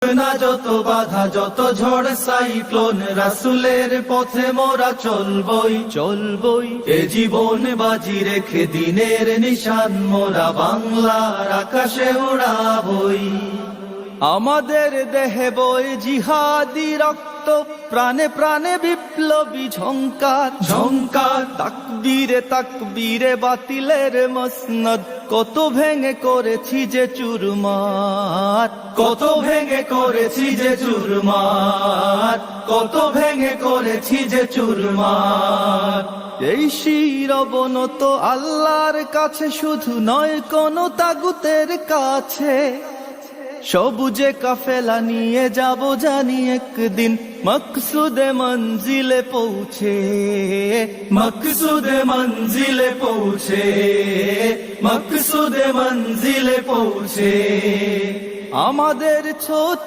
না যত বাধা যত ঝড় সাইক্লোন, রাসূলের পথে মোরা চলবই এ জীবন বাজি রেখে দিনের নিশান মোরা বাংলার আকাশে উড়াবই। আমাদের দেহে বই জিহাদি রক্ত, প্রাণে প্রাণে বিপ্লবী ঝংকার তাকবীরে তাকবীরে বাতিলের মসনদ, কত ভেঙে করেছি যে চুরমার, কত ভেঙে করেছি যে চুরমার, কত ভেঙে করেছি যে চুরমার। এই শির অবনত আল্লাহর কাছে, শুধু নয় কোন তাগুতের কাছে। সবুজে কাফেলা নিয়ে যাব জানি একদিন মকসুদে মঞ্জিলে পৌঁছে, মকসুদে মঞ্জিলে পৌঁছে, মকসুদে মঞ্জিলে পৌঁছে। আমাদের ছোট